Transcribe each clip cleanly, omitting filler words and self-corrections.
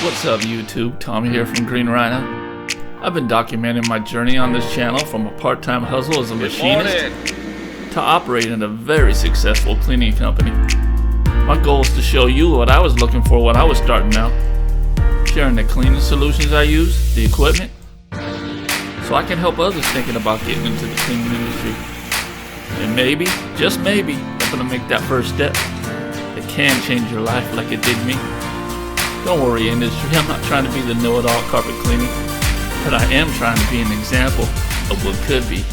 What's up YouTube, Tommy here from Green Rhino. I've been documenting my journey on this channel from a part-time hustle as a machinist to operating a very successful cleaning company. My goal is to show you what I was looking for when I was starting out, sharing the cleaning solutions I use, the equipment, so I can help others thinking about getting into the cleaning industry. And maybe, just maybe, I'm gonna make that first step. It can change your life like it did me. Don't worry, industry, I'm not trying to be the know-it-all carpet cleaning, but I am trying to be an example of what could be.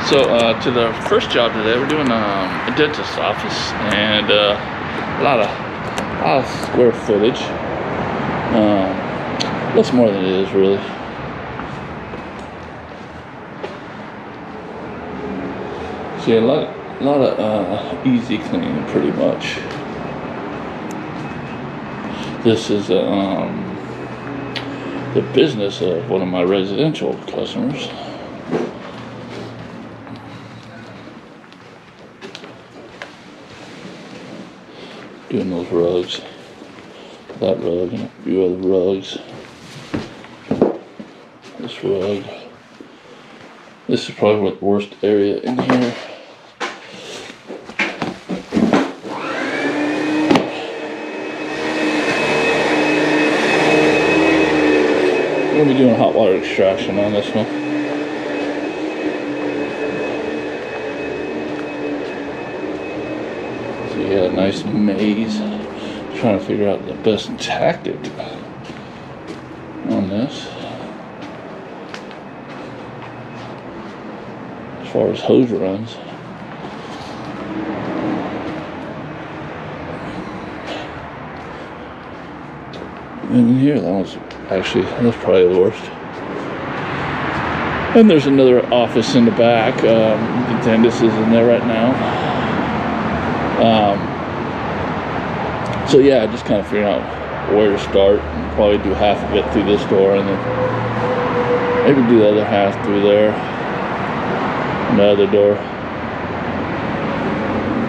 So to the first job today, we're doing a dentist's office, and a lot of square footage. Less more than it is, really. See, a lot of easy cleaning, pretty much. This is the business of one of my residential customers. Doing those rugs, that rug, and a few other rugs. This rug. This is probably the worst area in here. We're going to be doing hot water extraction on this one. So you got a nice maze. Trying to figure out the best tactic on this. As far as hose runs. And in here, that's probably the worst. And there's another office in the back. The dentist is in there right now. So yeah, just kind of figuring out where to start, and probably do half of it through this door, and then maybe do the other half through there, and the other door.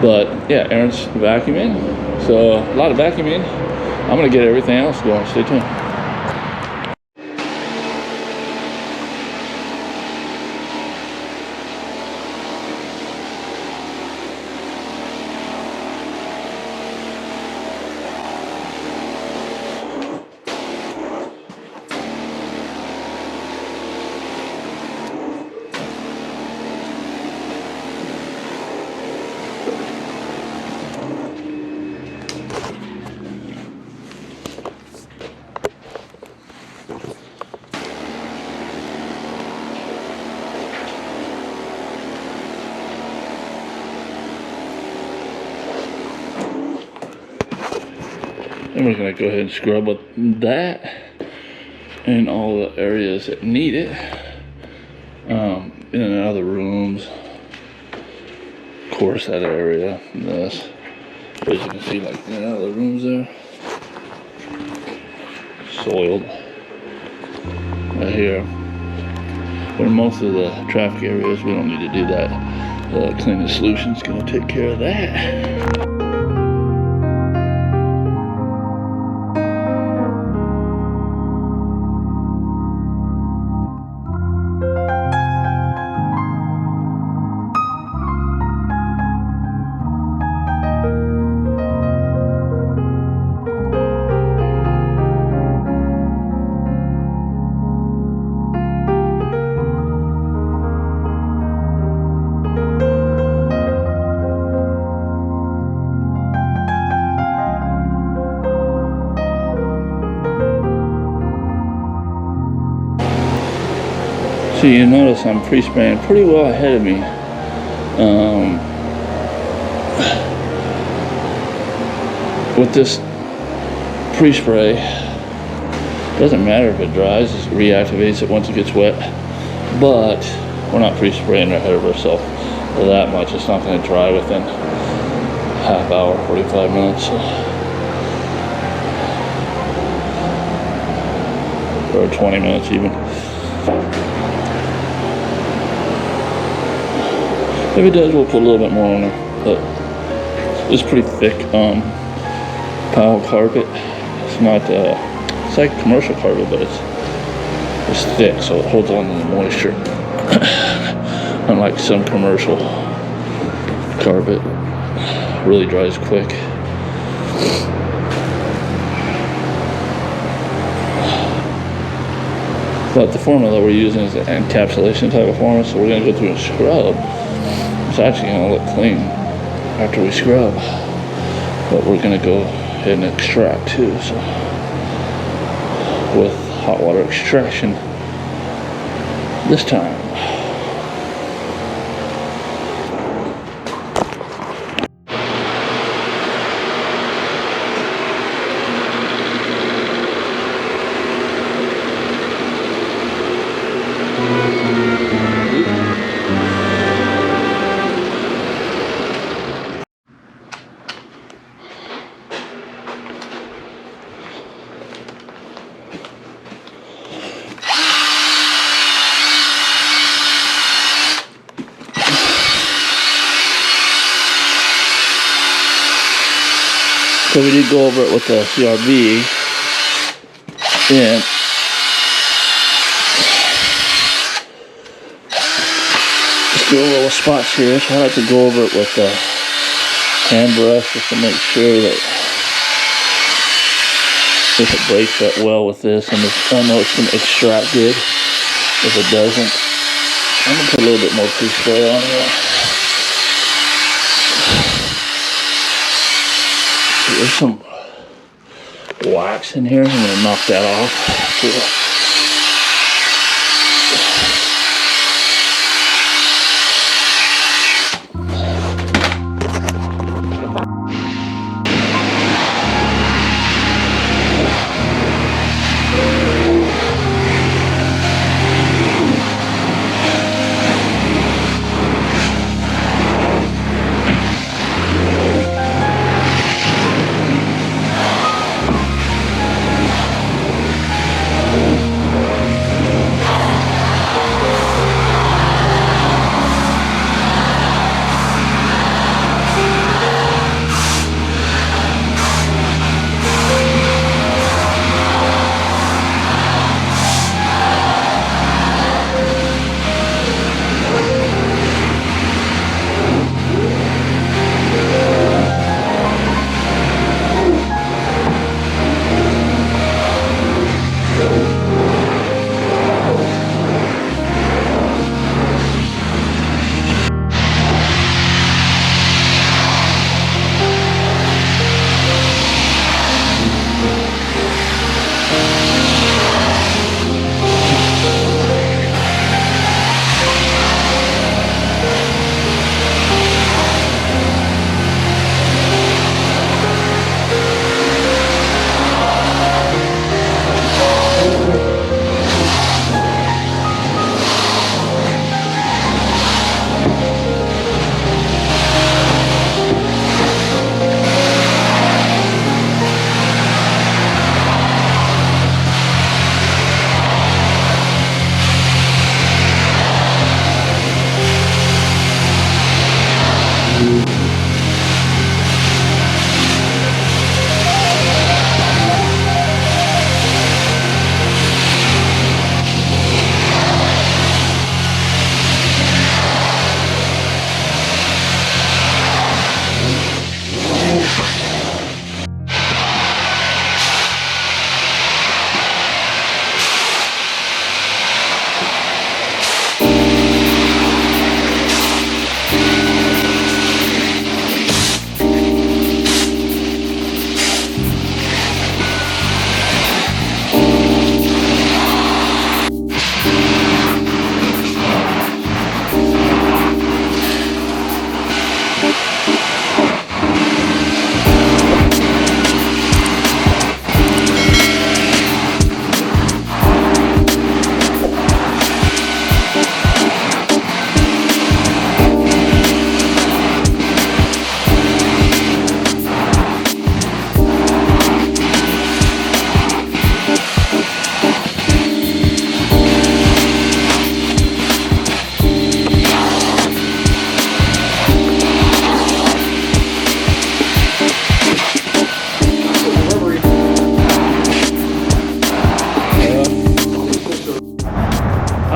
But yeah, Aaron's vacuuming, so a lot of vacuuming. I'm gonna get everything else going. Stay tuned. And we're going to go ahead and scrub up that and all the areas that need it, in and out of the rooms. Of course, that area and this. As you can see, like in and out of the rooms there, soiled right here. But in most of the traffic areas, we don't need to do that. The cleaning solution's going to take care of that. So you notice I'm pre-spraying pretty well ahead of me. With this pre-spray, doesn't matter if it dries, it reactivates it once it gets wet. But we're not pre-spraying ahead of ourselves that much. It's not going to dry within half hour, 45 minutes. Or 20 minutes even. If it does, we'll put a little bit more on there, but it's pretty thick tile carpet. It's not, it's like commercial carpet, but it's thick, so it holds on to the moisture. Unlike some commercial carpet, really dries quick. But the formula that we're using is an encapsulation type of formula, so we're going to go through and scrub. It's actually going to look clean after we scrub, but we're going to go ahead and extract too. So with hot water extraction this time. So we did go over it with the CRB, and still little spots here, so I like to go over it with the hand brush just to make sure that if it breaks up well with this, and I know it's going to extract good. If it doesn't, I'm going to put a little bit more pre-spray on here. There's some wax in here. I'm going to knock that off. Cool.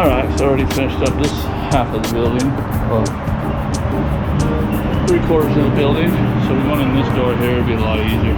Alright, so I already finished up this half of the building, or 3/4 of the building. So we went in this door here, it'd be a lot easier.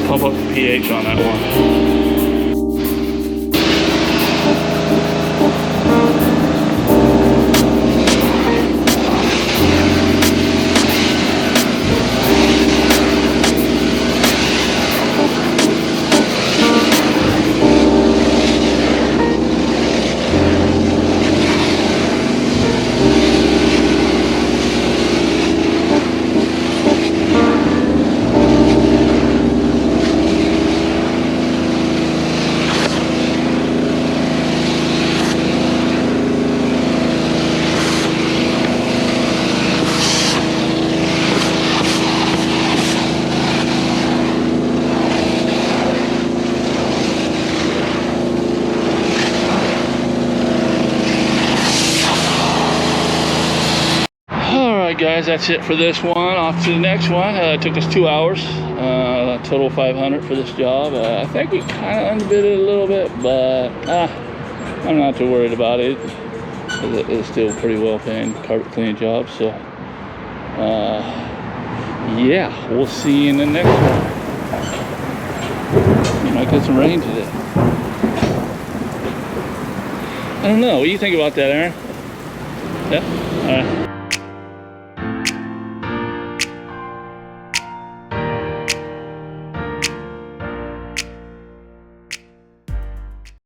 Pump up the pH on that one. Alright guys, that's it for this one. Off to the next one. It took us 2 hours. Total 500 for this job. I think we kind of underbid it a little bit, but I'm not too worried about it. It's still pretty well paying carpet cleaning job. So yeah, we'll see you in the next one. You might get some rain today. I don't know. What do you think about that, Aaron? Yeah? Alright.